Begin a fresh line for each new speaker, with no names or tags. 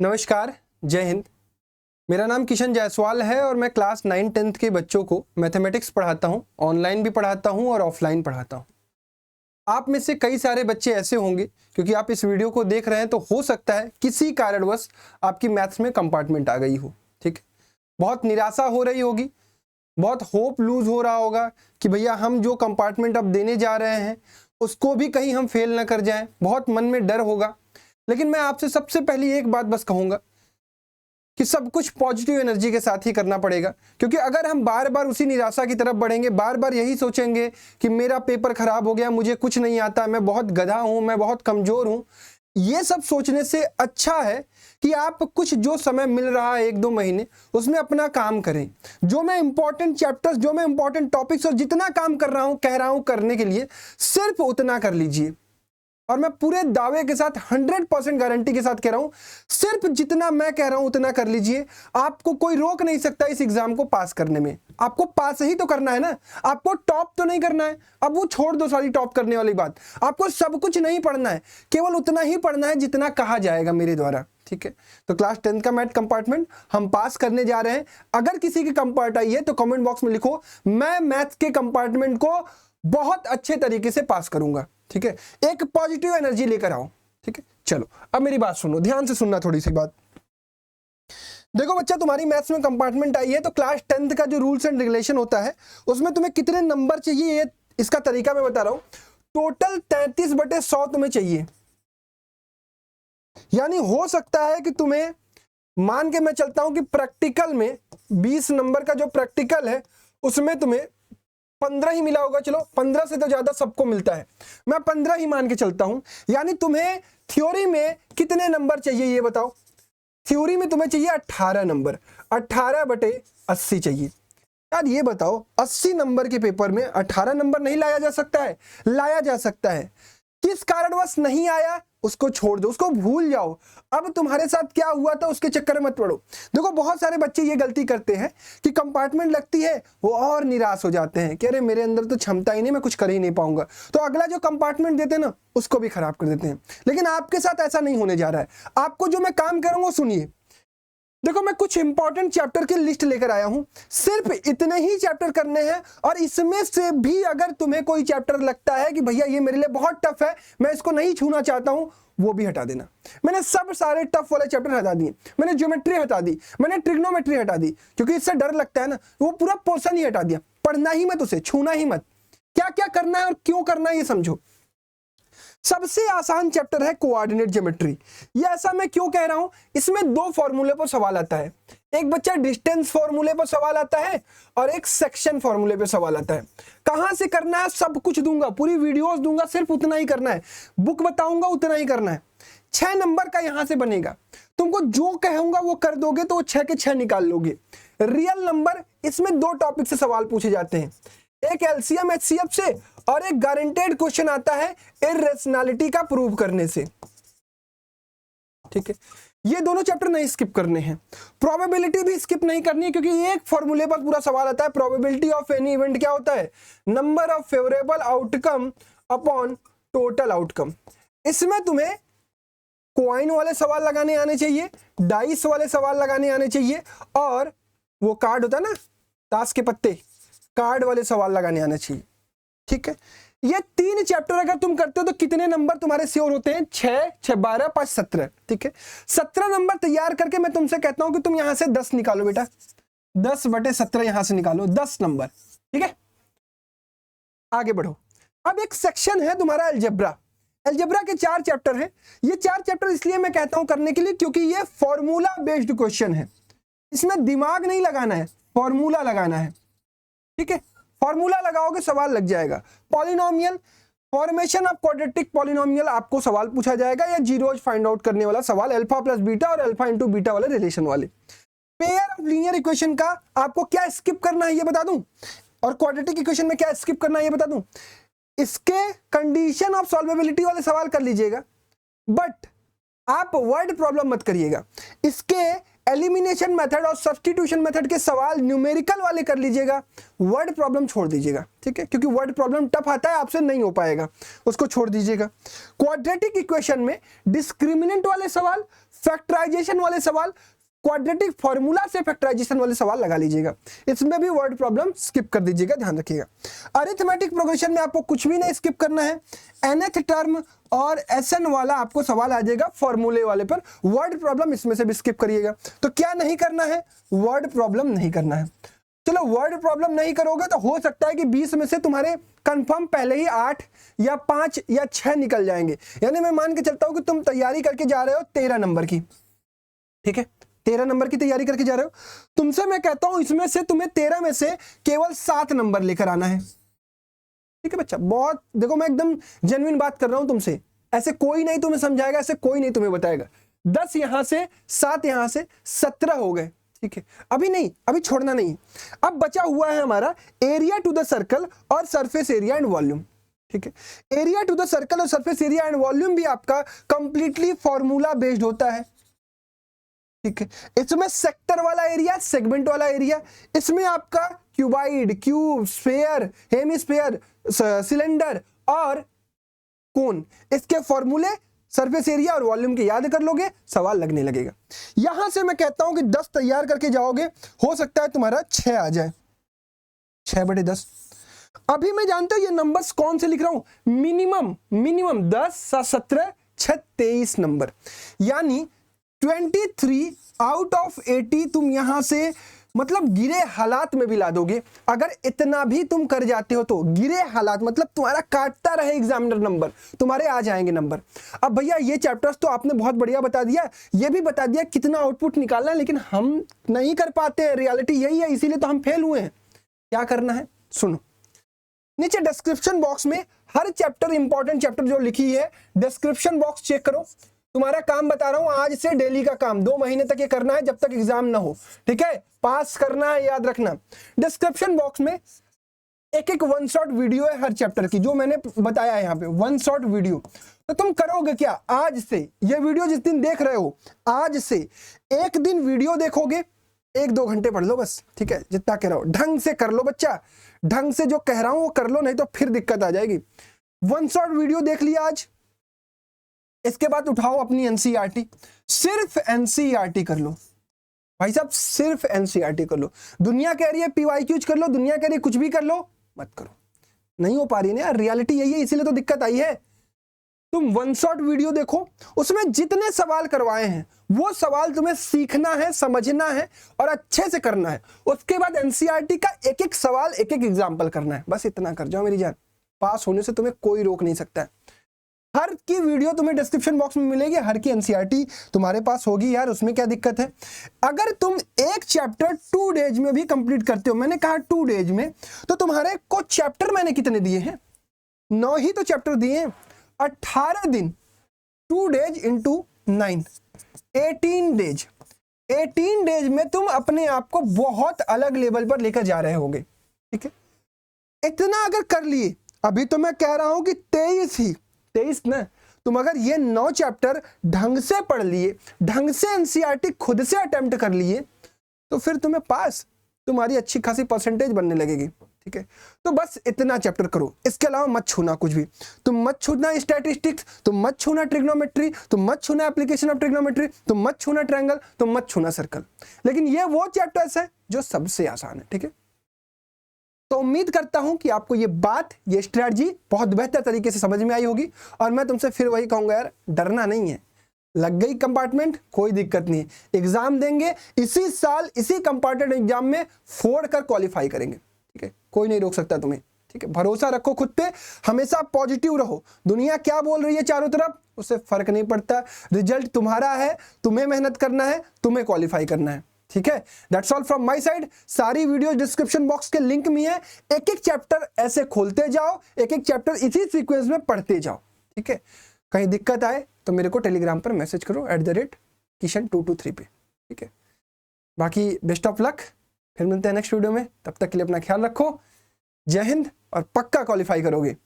नमस्कार, जय हिंद। मेरा नाम किशन जायसवाल है और मैं क्लास 9-10 के बच्चों को मैथमेटिक्स पढ़ाता हूँ। ऑनलाइन भी पढ़ाता हूँ और ऑफलाइन पढ़ाता हूँ। आप में से कई सारे बच्चे ऐसे होंगे, क्योंकि आप इस वीडियो को देख रहे हैं तो हो सकता है किसी कारणवश आपकी मैथ्स में कंपार्टमेंट आ गई हो। ठीक है, बहुत निराशा हो रही होगी, बहुत होप लूज हो रहा होगा कि भैया हम जो कंपार्टमेंट अब देने जा रहे हैं उसको भी कहीं हम फेल ना कर जाएं। बहुत मन में डर होगा, लेकिन मैं आपसे सबसे पहली एक बात बस कहूंगा कि सब कुछ पॉजिटिव एनर्जी के साथ ही करना पड़ेगा। क्योंकि अगर हम बार बार उसी निराशा की तरफ बढ़ेंगे, बार बार यही सोचेंगे कि मेरा पेपर खराब हो गया, मुझे कुछ नहीं आता, मैं बहुत गधा हूं, मैं बहुत कमजोर हूं, ये सब सोचने से अच्छा है कि आप कुछ जो समय मिल रहा है 1-2 महीने, उसमें अपना काम करें। जो मैं इंपॉर्टेंट चैप्टर्स, जो मैं इंपॉर्टेंट टॉपिक्स और जितना काम कर रहा हूं, कह रहा हूं करने के लिए, सिर्फ उतना कर लीजिए। और मैं पूरे दावे के साथ 100% गारंटी के साथ कह रहा हूं, सिर्फ जितना मैं कह रहा हूं उतना कर लीजिए। आपको कोई रोक नहीं सकता इस एग्जाम को पास करने में। आपको पास ही तो करना है ना, आपको टॉप तो नहीं करना है। अब वो छोड़ दो सारी टॉप करने वाली बात, आपको सब कुछ नहीं पढ़ना है, केवल उतना ही पढ़ना है जितना कहा जाएगा मेरे द्वारा। ठीक है, तो क्लास 10 का मैथ कंपार्टमेंट हम पास करने जा रहे हैं। अगर किसी की कंपार्ट आई है तो कमेंट बॉक्स में लिखो, मैं मैथ के कंपार्टमेंट को बहुत अच्छे तरीके से पास करूंगा। ठीक है, एक पॉजिटिव एनर्जी लेकर आओ। ठीक है, चलो अब मेरी बात सुनो, ध्यान से सुनना थोड़ी सी बात। देखो बच्चा, तुम्हारी मैथ्स में कंपार्टमेंट आई है तो क्लास 10 का जो रूल्स एंड रेगुलेशन होता है उसमें तुम्हें कितने नंबर चाहिए, ये इसका तरीका मैं बता रहा हूं। टोटल 33/100 तुम्हें चाहिए। यानी हो सकता है कि तुम्हें, मान के मैं चलता हूं कि प्रैक्टिकल में 20 नंबर का जो प्रैक्टिकल है उसमें तुम्हें 15 ही मिला होगा। चलो 15 से तो ज्यादा सबको मिलता है, मैं 15 ही मान के चलता हूं। यानी तुम्हें थ्योरी में कितने नंबर चाहिए ये बताओ। थ्योरी में तुम्हें चाहिए 18 नंबर, 18/80 चाहिए। यार ये बताओ, 80 नंबर के पेपर में 18 नंबर नहीं लाया जा सकता है? लाया जा सकता है। किस कारणवश नहीं आया उसको छोड़ दो, उसको भूल जाओ। अब तुम्हारे साथ क्या हुआ था उसके चक्कर में मत पड़ो। देखो बहुत सारे बच्चे ये गलती करते हैं कि कंपार्टमेंट लगती है वो और निराश हो जाते हैं कि अरे मेरे अंदर तो क्षमता ही नहीं, मैं कुछ कर ही नहीं पाऊंगा, तो अगला जो कंपार्टमेंट देते हैं ना उसको भी खराब कर देते हैं। लेकिन आपके साथ ऐसा नहीं होने जा रहा है। आपको जो मैं काम करूंगा सुनिए। देखो मैं कुछ इंपॉर्टेंट चैप्टर की लिस्ट लेकर आया हूं, सिर्फ इतने ही चैप्टर करने हैं। और इसमें से भी अगर तुम्हें कोई चैप्टर लगता है कि भैया ये मेरे लिए बहुत टफ है, मैं इसको नहीं छूना चाहता हूं, वो भी हटा देना। मैंने सब सारे टफ वाले चैप्टर हटा दिए। मैंने ज्योमेट्री हटा दी, मैंने ट्रिग्नोमेट्री हटा दी, क्योंकि इससे डर लगता है ना। वो पूरा पोर्शन ही हटा दिया। पढ़ना ही मत उसे, छूना ही मत। क्या क्या करना है और क्यों करना है ये समझो। सबसे आसान चैप्टर है कोऑर्डिनेट ज्योमेट्री। ये ऐसा मैं क्यों कह रहा हूं, इसमें 2 फॉर्मूले पर सवाल आता है। एक बच्चा डिस्टेंस फॉर्मूले पर सवाल आता है और एक सेक्शन फॉर्मूले पर सवाल आता है। कहां से करना है सब कुछ दूंगा, पूरी वीडियोस दूंगा, सिर्फ उतना ही करना है। बुक बताऊंगा उतना ही करना है। 6 नंबर का यहां से बनेगा। तुमको जो कहूंगा वो कर दोगे तो 6 के 6 निकाल लोगे। रियल नंबर, इसमें 2 टॉपिक से सवाल पूछे जाते हैं, एक एलसीएम एचसीएफ से और एक गारंटेड क्वेश्चन आता है इररेशनैलिटी का प्रूव करने से। ठीक है, ये दोनों चैप्टर नहीं स्किप करने हैं। प्रोबेबिलिटी भी स्किप नहीं करनी है, क्योंकि एक फॉर्मूले पर पूरा सवाल आता है। प्रोबेबिलिटी ऑफ एनी इवेंट क्या होता है? Number of favourable outcome upon total outcome. इसमें तुम्हें कॉइन वाले सवाल लगाने आने चाहिए, डाइस वाले सवाल लगाने आने चाहिए, और वो कार्ड होता है ना, ताश के पत्ते, कार्ड वाले सवाल लगाने आने चाहिए। ठीक है, ये 3 चैप्टर अगर तुम करते हो तो कितने नंबर तुम्हारे श्योर होते हैं? 6, 6, 12, 5, 17। ठीक है, 17 नंबर तैयार करके मैं तुमसे कहता हूं कि तुम यहां से 10 निकालो बेटा। 10/17 यहां से निकालो, 10 नंबर। ठीक है, आगे बढ़ो। अब एक सेक्शन है तुम्हारा अलजेब्रा। अलजेब्रा के 4 चैप्टर हैं। ये 4 चैप्टर इसलिए मैं कहता हूं करने के लिए क्योंकि ये फॉर्मूला बेस्ड क्वेश्चन है। इसमें दिमाग नहीं लगाना है, फॉर्मूला लगाना है। ठीक है, फॉर्मूला लगाओगे सवाल लग जाएगा। Polynomial, formation of quadratic polynomial आपको सवाल पूछा जाएगा, या जीरोज फाइंड आउट करने वाला सवाल, अल्फा प्लस बीटा और अल्फा इंटू बीटा वाले रिलेशन वाले। पेयर ऑफ लीनियर इक्वेशन का आपको क्या स्किप करना है ये बता दूं, और क्वाड्रेटिक इक्वेशन में क्या स्किप करना है ये बता दूं। इसके कंडीशन ऑफ सॉल्वेबिलिटी वाले सवाल कर लीजिएगा, बट आप वर्ड प्रॉब्लम मत करिएगा। इसके एलिमिनेशन मेथड और सब्स्टिट्यूशन मेथड के सवाल न्यूमेरिकल वाले कर लीजिएगा, वर्ड प्रॉब्लम छोड़ दीजिएगा। ठीक है, क्योंकि वर्ड प्रॉब्लम टफ आता है, आपसे नहीं हो पाएगा, उसको छोड़ दीजिएगा। क्वाड्रेटिक इक्वेशन में डिस्क्रिमिनेंट वाले सवाल, फैक्टराइजेशन वाले सवाल, क्वाड्रेटिक फॉर्मूला से फैक्टराइजेशन वाले सवाल लगा लीजिएगा, इसमें भी वर्ड प्रॉब्लम स्किप कर दीजिएगा, ध्यान रखिएगा। अरिथमेटिक प्रोग्रेशन में आपको कुछ भी नहीं स्किप करना है, nth टर्म और SN वाला आपको सवाल आ जाएगा फॉर्मूले वाले पर, वर्ड प्रॉब्लम इसमें से भी स्किप करिएगा। तो क्या नहीं करना है, वर्ड प्रॉब्लम नहीं करना है। चलो वर्ड प्रॉब्लम नहीं करोगे तो हो सकता है कि 20 में से तुम्हारे कंफर्म पहले ही 8 या 5 या 6 निकल जाएंगे। यानी मैं मान के चलता हूं कि तुम तैयारी करके जा रहे हो 13 नंबर की, ठीक है, 13 नंबर की तैयारी करके जा रहे हो, तुमसे मैं कहता हूं इसमें से तुम्हें 13 में से केवल 7 नंबर लेकर आना है, ठीक है बच्चा। बहुत देखो, मैं एकदम जेन्युइन बात कर रहा हूं तुमसे, ऐसे कोई नहीं तुम्हें समझाएगा, ऐसे कोई नहीं तुम्हें बताएगा। 10 यहां से, 7 यहां से, 17 हो गए, ठीक है। अभी नहीं, अभी छोड़ना नहीं। अब बचा हुआ है हमारा एरिया टू द सर्कल और सरफेस एरिया एंड वॉल्यूम, ठीक है। एरिया टू द सर्कल और सरफेस एरिया एंड वॉल्यूम भी आपका कंप्लीटली फॉर्मूला बेस्ड होता है, ठीक है। इसमें सेक्टर वाला एरिया, सेगमेंट वाला एरिया, इसमें आपका cuboid, cube, sphere, hemisphere, cylinder और कोन, इसके फॉर्मूले सरफेस एरिया और वॉल्यूम के याद कर लोगे, सवाल लगने लगेगा। यहां से मैं कहता हूं कि 10 तैयार करके जाओगे, हो सकता है तुम्हारा 6 आ जाए, 6/10। अभी मैं जानता हूं ये नंबर्स कौन से लिख रहा हूं, मिनिमम 10, 17, 6, 23 नंबर, यानी 23 आउट ऑफ 80 तुम यहां से मतलब गिरे हालात में भी ला दोगे। अगर इतना भी तुम कर जाते हो तो गिरे हालात मतलब तुम्हारा काटता रहे एग्जामिनर नंबर, तुम्हारे आ जाएंगे नंबर। अब भैया ये चैप्टर्स तो आपने बहुत बढ़िया बता दिया, ये भी बता दिया कितना आउटपुट निकालना है, लेकिन हम नहीं कर पाते हैं, रियलिटी यही है, इसीलिए तो हम फेल हुए हैं। क्या करना है सुनो, नीचे डिस्क्रिप्शन बॉक्स में हर चैप्टर, इंपॉर्टेंट चैप्टर जो लिखी है, डिस्क्रिप्शन बॉक्स चेक करो। तुम्हारा काम बता रहा हूं, आज से डेली का काम 2 महीने तक ये करना है, जब तक एग्जाम ना हो, ठीक है, पास करना है, याद रखना। डिस्क्रिप्शन बॉक्स में एक 1 शॉट वीडियो है हर चैप्टर की, जो मैंने बताया है यहाँ पे 1 शॉट वीडियो। तो तुम करोगे क्या, आज से ये वीडियो जिस दिन देख रहे हो, आज से एक दिन वीडियो देखोगे, 1-2 घंटे पढ़ लो बस, ठीक है, जितना कह रहा हो ढंग से कर लो बच्चा, ढंग से जो कह रहा हूं वो कर लो, नहीं तो फिर दिक्कत आ जाएगी। 1 शॉट वीडियो देख लिया आज, इसके बाद उठाओ अपनी एनसीईआरटी, सिर्फ एनसीईआरटी कर लो भाई साहब, सिर्फ एनसीईआरटी कर लो। दुनिया कह रही है पीवाईक्यूज कर लो, दुनिया कह रही है कुछ भी कर लो, मत करो, नहीं हो पा रही है ना यार, रियलिटी यही है, इसीलिए तो दिक्कत आई है। तुम 1 शॉट वीडियो देखो, उसमें जितने सवाल करवाए हैं वो सवाल तुम्हें सीखना है, समझना है और अच्छे से करना है। उसके बाद एनसीईआरटी का एक सवाल, एक एग्जाम्पल करना है, बस इतना कर जाओ मेरी जान, पास होने से तुम्हें कोई रोक नहीं सकता है। हर की वीडियो तुम्हें डिस्क्रिप्शन बॉक्स में मिलेगी, हर की एनसीईआरटी तुम्हारे पास होगी यार, उसमें क्या दिक्कत है। अगर तुम एक चैप्टर 2 डेज में भी कंप्लीट करते हो, मैंने कहा 2 डेज में, तो तुम्हारे को चैप्टर मैंने कितने दिए हैं, 9 ही तो चैप्टर दिए हैं। 18 दिन, 2 डेज इंटू 9, 18 डेज। 18 डेज में तुम अपने आप को बहुत अलग लेवल पर लेकर जा रहे होगे, ठीक है। इतना अगर कर लिए, अभी तो मैं कह रहा हूं कि 23 ना, तुम अगर ये 9 चैप्टर ढंग से पढ़ लिए, ढंग से एनसीईआरटी खुद से अटेम्प्ट कर लिए, तो फिर तुम्हें पास, तुम्हारी अच्छी खासी परसेंटेज बनने लगेगी, ठीक है। तो बस इतना चैप्टर करो, इसके अलावा मत छूना कुछ भी। तुम मत छूना स्टैटिस्टिक्स, तुम मत छूना ट्रिग्नोमेट्री, तुम मत छूना एप्लीकेशन ऑफ ट्रिग्नोमेट्री, तुम मत छूना ट्रायंगल, तुम मत छूना सर्कल। लेकिन ये वो चैप्टर्स है जो सबसे आसान है, ठीक है। तो उम्मीद करता हूं कि आपको ये बात, ये स्ट्रेटजी बहुत बेहतर तरीके से समझ में आई होगी। और मैं तुमसे फिर वही कहूंगा यार, डरना नहीं है, लग गई कंपार्टमेंट कोई दिक्कत नहीं है, एग्जाम देंगे इसी साल, इसी कंपार्टमेंट एग्जाम में फोड़ कर क्वालिफाई करेंगे, ठीक है, कोई नहीं रोक सकता तुम्हें, ठीक है। भरोसा रखो खुद पे, हमेशा पॉजिटिव रहो, दुनिया क्या बोल रही है चारों तरफ उससे फर्क नहीं पड़ता, रिजल्ट तुम्हारा है, तुम्हें मेहनत करना है, तुम्हें क्वालिफाई करना है, ठीक है। That's all from my side. सारी वीडियो डिस्क्रिप्शन बॉक्स के लिंक में है, एक एक चैप्टर ऐसे खोलते जाओ, एक एक चैप्टर इसी सीक्वेंस में पढ़ते जाओ, ठीक है। कहीं दिक्कत आए तो मेरे को टेलीग्राम पर मैसेज करो @kishan223 पे, ठीक है। बाकी बेस्ट ऑफ लक, फिर मिलते हैं नेक्स्ट वीडियो में, तब तक के लिए अपना ख्याल रखो, जय हिंद, और पक्का क्वालिफाई करोगे।